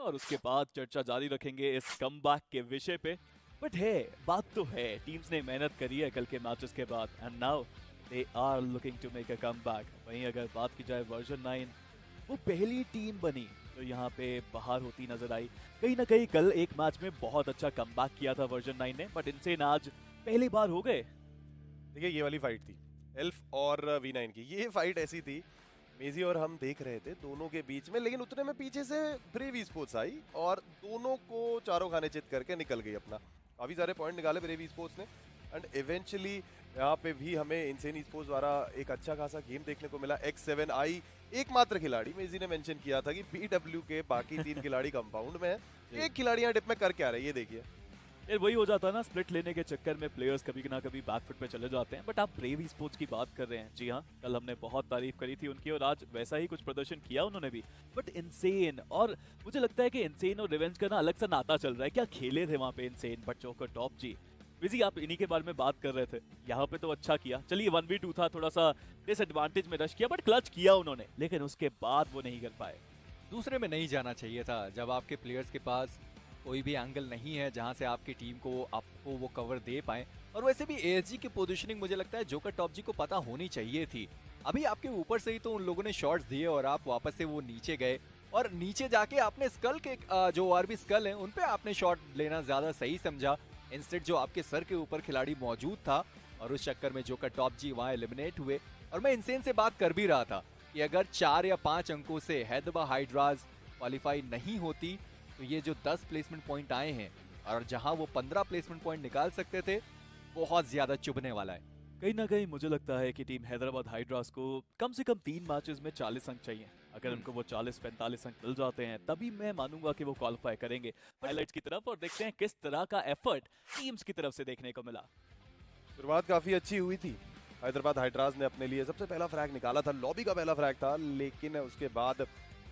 और उसके बाद चर्चा जारी रखेंगे इस कमबैक के विषय पे। बट है, बात तो है, टीम्स ने मेहनत करी है कल के मैचेस के बाद and now they are looking to make a comeback. वहीं अगर बात की जाए वर्जन 9, वो पहली टीम बनी तो यहाँ पे बाहर होती नजर आई। कहीं ना कहीं कल एक मैच में बहुत अच्छा कमबैक किया था वर्जन 9 ने, बट इनसे आज पहली बार हो गए। देखिए ये वाली फाइट थी एल्फ और V9 की। ये फाइट ऐसी थी, मेजी और हम देख रहे थे दोनों के बीच में, लेकिन उतने में पीछे से ब्रेव स्पोर्ट्स आई और दोनों को चारों खाने चित करके निकल गई अपना। काफी सारे पॉइंट निकाले ब्रेव स्पोर्ट्स ने एंड इवेंचुअली यहाँ पे भी हमें इनसेन स्पोर्ट्स द्वारा एक अच्छा खासा गेम देखने को मिला। X7I एकमात्र खिलाड़ी, मेजी ने मेंशन किया था कि BW के बाकी 3 खिलाड़ी कंपाउंड में है, एक खिलाड़ी यहाँ डिप में कर क्या रहे ये देखिए। फिर वही हो जाता है ना, स्प्लिट लेने के चक्कर में प्लेयर्स कभी ना कभी बैकफुट पे चले जाते हैं। बट आप ब्रेव स्पोर्ट्स की बात कर रहे हैं, जी हाँ, कल हमने बहुत तारीफ करी थी उनकी और आज वैसा ही कुछ प्रदर्शन किया उन्होंने भी। बट इनसेन, और मुझे लगता है कि इनसेन और रिवेंज का ना अलग सा नाता चल रहा है। क्या खेले थे वहाँ पे इनसेन, बट जोकर टॉप जी। बिजी आप इन्हीं के बारे में बात कर रहे थे, यहाँ पे तो अच्छा किया। चलिए 1v2 था, थोड़ा सा डिसएडवांटेज में रश किया, बट क्लच किया उन्होंने, लेकिन उसके बाद वो नहीं कर पाए। दूसरे में नहीं जाना चाहिए था। जब आपके प्लेयर्स के पास कोई भी एंगल नहीं है जहां से आपकी टीम को आपको वो कवर दे पाए, और वैसे भी एएसजी की पोजीशनिंग मुझे लगता है जोकर टॉप जी को पता होनी चाहिए थी। अभी आपके ऊपर से ही तो उन लोगों ने शॉट्स दिए और आप वापस से वो नीचे गए, और नीचे जाके आपने स्कल के जो आरबी स्कल है उन पे आपने शॉट लेना ज्यादा सही समझा। इंस्टेड जो आपके सर के ऊपर खिलाड़ी मौजूद था, और उस चक्कर में जोकर टॉप जी वहां एलिमिनेट हुए। और मैं इनसेन से बात कर भी रहा था कि अगर 4 या 5 अंकों से हैदराबाद हाइड्रास क्वालिफाई नहीं होती तो ये जो 10 प्लेसमेंट पॉइंट आए हैं और जहां वो 15 प्लेसमेंट पॉइंट निकाल सकते थे, बहुत ज्यादा चुभने वाला है। कहीं ना कहीं मुझे लगता है कि टीम हैदराबाद हाइड्रास को कम से कम 3 मैचेस में 40 अंक चाहिए। अगर उनको वो 40-45 अंक मिल जाते हैं तभी मैं मानूंगा कि वो क्वालिफाई करेंगे हाइलाइट्स की तरफ, और देखते हैं किस तरह का एफर्ट टीम्स की तरफ से देखने को मिला। शुरुआत काफी अच्छी हुई थी। हैदराबाद हाइड्रास ने अपने लिए सबसे पहला फ्रैग निकाला था, लॉबी का पहला फ्रैग था, लेकिन उसके बाद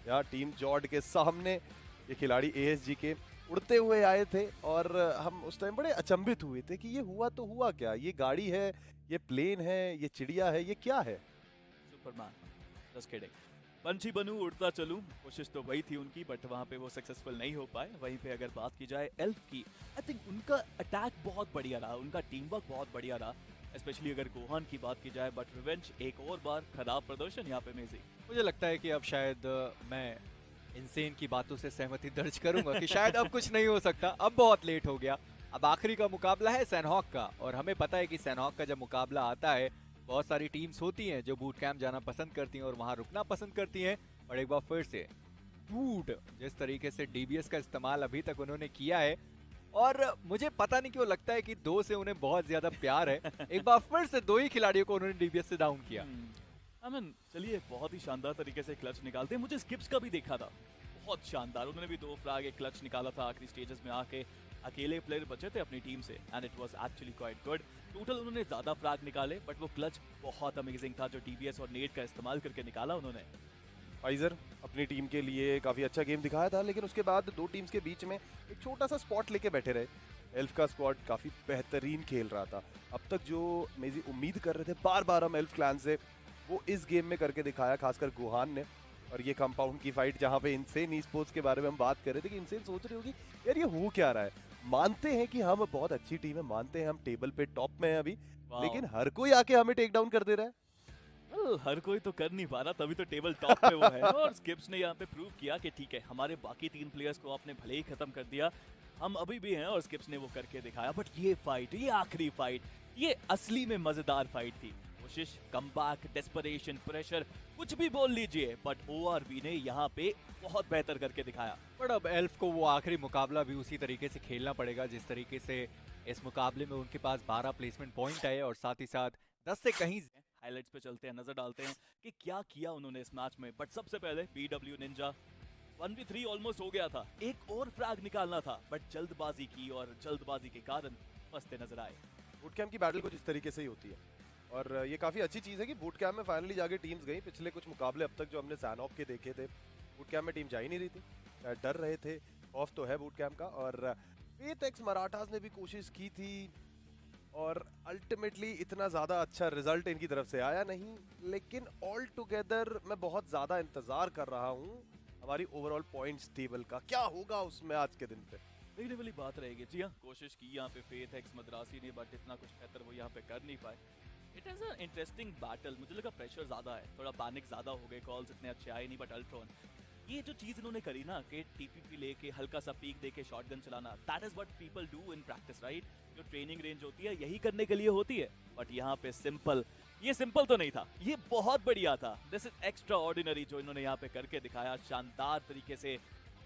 यहाँ टीम जॉर्ड के सामने ये खिलाड़ी एएसजी के उड़ते हुए आए थे और हम उस टाइम बड़े अचंभित हुए थे कि ये हुआ तो हुआ क्या, ये गाड़ी है, ये प्लेन है, ये चिड़िया है, ये क्या है। Superman, just kidding. पंछी बनूं उड़ता चलूं, कोशिश तो वही थी उनकी, बट वहां पे वो सक्सेसफुल नहीं हो पाए। वहीं पे अगर बात की जाए एल्फ की, आई थिंक उनका अटैक बहुत बढ़िया रहा, उनका टीम वर्क बहुत बढ़िया रहा, स्पेशली अगर गोहान की बात की जाए। बट रिवेंज एक और बार खराब प्रदर्शन यहाँ पे मेजी। मुझे लगता है कि अब शायद मैं इनसेन की बातों से सहमति दर्ज करूंगा कि शायद अब कुछ नहीं हो सकता, अब बहुत लेट हो गया। अब आखिरी का मुकाबला है सैनहॉक का, और हमें पता है कि सैनहॉक का जब मुकाबला आता है बहुत सारी टीम्स होती हैं जो बूट कैंप जाना पसंद करती हैं और वहां रुकना पसंद करती हैं। और एक बार फिर से बूट, जिस तरीके से डीबीएस का इस्तेमाल अभी तक उन्होंने किया है, और मुझे पता नहीं क्यों लगता है कि 2 से उन्हें बहुत ज्यादा प्यार है। एक बार फिर से 2 ही खिलाड़ियों को उन्होंने डीबीएस से डाउन किया। चलिए बहुत ही शानदार तरीके से क्लच निकालते हैं। मुझे स्किप्स का भी देखा था, बहुत शानदार, उन्होंने भी 2 फ्रैग एक क्लच निकाला था आखिरी स्टेजेस में आके। अकेले प्लेयर बचे थे अपनी टीम से and it was actually quite good. Total उन्होंने ज्यादा फ्रैग निकाले, बट वो क्लच बहुत अमेजिंग था जो डीबीएस और नेट का इस्तेमाल करके निकाला उन्होंने। फाइजर अपनी टीम के लिए काफी अच्छा गेम दिखाया था, लेकिन उसके बाद 2 टीम्स के बीच में एक छोटा सा स्पॉट लेके बैठे रहे। एल्फ का स्क्वाड काफी बेहतरीन खेल रहा था। अब तक जो मेजी उम्मीद कर रहे थे बार बार हम एल्फ क्लैन से, वो इस गेम में करके दिखाया, खासकर गोहान ने। और ये कंपाउंड की फाइट जहां पे इनसेन स्पोर्ट्स के बारे में हम बात कर रहे थे कि इनसेन सोच रही होगी यार ये हो क्या रहा है। मानते हैं कि हम बहुत अच्छी टीम है, मानते हैं हम टेबल पे टॉप में हैं अभी, लेकिन हर कोई आके हमें टेक डाउन कर दे रहा है। हर कोई तो कर नहीं पा रहा, तभी तो टेबल टॉप पे वो है। और स्किप्स ने यहाँ पे प्रूव किया कि ठीक है, हमारे बाकी 3 प्लेयर्स को आपने भले ही खत्म कर दिया, हम अभी भी हैं, और स्किप्स ने वो करके दिखाया। बट ये फाइट, ये आखिरी फाइट, ये असली में मजेदार फाइट थी। कोशिश, कमबैक, डेस्परेशन, प्रेशर, कुछ भी बोल लीजिए, बट ओआरबी ने यहाँ पे बहुत बेहतर करके दिखाया। बट अब एल्फ को वो आखिरी मुकाबला भी उसी तरीके से खेलना पड़ेगा जिस तरीके से इस मुकाबले में उनके पास 12 प्लेसमेंट पॉइंट आए, और साथ ही साथ 10 से कहीं हाइलाइट्स पे चलते हैं, नजर डालते हैं कि क्या किया उन्होंने इस मैच में। बट सबसे पहले BW निंजा 1v3 ऑलमोस्ट हो गया था, एक और फ्रैग निकालना था, बट जल्दबाजी की और जल्दबाजी के कारण फंसते नजर आए। बूट कैंप की बैटल कुछ इस तरीके से ही होती है, और ये काफी अच्छी चीज है कि बूट कैंप में फाइनली जाके टीम्स गई। पिछले कुछ मुकाबले अब तक जो हमने सैनहॉक के देखे थे, बूट कैंप में टीम जा ही नहीं रही थी, शायद डर रहे थे। ऑफ तो है बूट कैंप का, और फेथ मराठास ने भी कोशिश की थी, और अल्टीमेटली इतना ज़्यादा अच्छा रिजल्ट इनकी तरफ से आया नहीं। लेकिन ऑल टुगेदर मैं बहुत ज़्यादा इंतज़ार कर रहा हूँ हमारी ओवरऑल पॉइंट्स टेबल का क्या होगा उसमें आज के दिन पे? देखने वाली बात रहेगी। जी हाँ, कोशिश की यहाँ पे फेथ एक्स मद्रासी ने, बट इतना कुछ बेहतर वो यहाँ पे कर नहीं पाए। It is a interesting battle. मुझे लगा प्रेशर ज़्यादा है, थोड़ा पैनिक ज़्यादा हो गए, कॉल्स इतने अच्छे आए नहीं, बट अल्ट्रॉन ये जो चीज़ इन्होंने करी ना कि टीपीपी लेके हल्का सा पीक देके शॉटगन चलाना, that is what people do in practice, right? जो ट्रेनिंग रेंज होती है यही करने के लिए होती है। बट यहाँ पे सिंपल, ये सिंपल तो नहीं था, ये बहुत बढ़िया था। दिस इज एक्स्ट्रा ऑर्डिनरी जो इन्होंने यहाँ पे करके दिखाया। शानदार तरीके से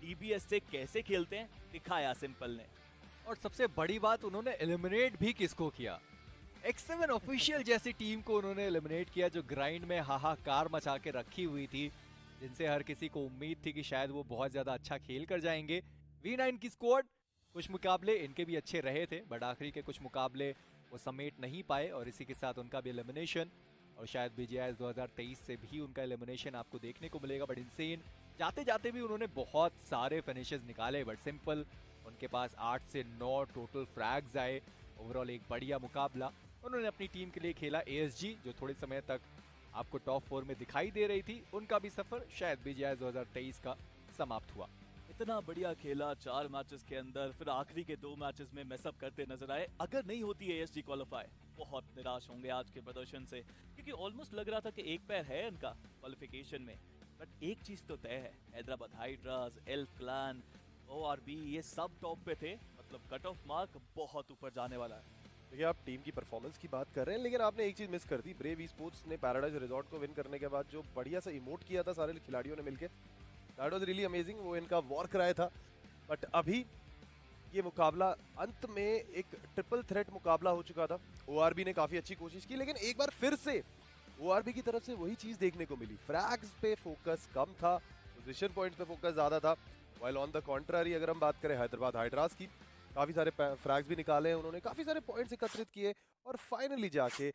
डीबीएस से कैसे खेलते हैं दिखाया सिंपल ने। और सबसे बड़ी बात, उन्होंने एलिमिनेट भी किसको किया? X7 ऑफिशियल जैसी टीम को उन्होंने एलिमिनेट किया, जो ग्राइंड में हाहाकार मचा के रखी हुई थी, जिनसे हर किसी को उम्मीद थी कि शायद वो बहुत ज्यादा अच्छा खेल कर जाएंगे। V9 की स्क्वाड कुछ मुकाबले इनके भी अच्छे रहे थे, बट आखिरी के कुछ मुकाबले वो समेट नहीं पाए और इसी के साथ उनका भी एलिमिनेशन। और शायद BGIS 2023 से भी उनका एलिमिनेशन आपको देखने को मिलेगा। बट इनसेन, जाते जाते भी उन्होंने बहुत सारे फिनिशेस निकाले, बट सिंपल उनके पास 8 से 9 टोटल फ्रैग्स आए। ओवरऑल एक बढ़िया मुकाबला उन्होंने अपनी टीम के लिए खेला। ASG जो थोड़े समय तक आपको टॉप 4 में दिखाई दे रही थी, उनका भी सफर शायद BGIS 2023 का समाप्त हुआ। इतना बढ़िया खेला 4 मैचेस के अंदर, फिर आखिरी के 2 मैचेस में मैसअप करते नजर आए। अगर नहीं होती ASG क्वालिफाई, बहुत निराश होंगे आज के प्रदर्शन से, क्योंकि ऑलमोस्ट लग रहा था कि एक पैर है इनका क्वालिफिकेशन में। बट एक चीज तो तय है, Hyderabad hydras, elf clan, ORB ये सब टॉप पे थे। मतलब कट ऑफ मार्क बहुत ऊपर जाने वाला है। देखिए, आप टीम की परफॉर्मेंस की बात कर रहे हैं, लेकिन आपने एक चीज मिस कर दी। ब्रेव स्पोर्ट्स ने पैराडाइज रिजॉर्ट को विन करने के बाद जो बढ़िया सा इमोट किया था सारे खिलाड़ियों ने मिलकर, दैट वाज रियली अमेजिंग। वो इनका वॉर क्राई था। बट अभी ये मुकाबला अंत में एक ट्रिपल थ्रेट मुकाबला हो चुका था। ORB ने काफी अच्छी कोशिश की, लेकिन एक बार फिर से ORB की तरफ से वही चीज देखने को मिली। फ्रैग्स पे फोकस कम था, पोजीशन पॉइंट्स पे फोकस ज्यादा था। व्हाइल ऑन द कॉन्ट्रारी अगर हम बात करें हैदराबाद हाइड्रास की, काफी सारे फ्रैग्स भी निकाले हैं उन्होंने, काफी सारे पॉइंट्स एकत्रित किए और फाइनली जाके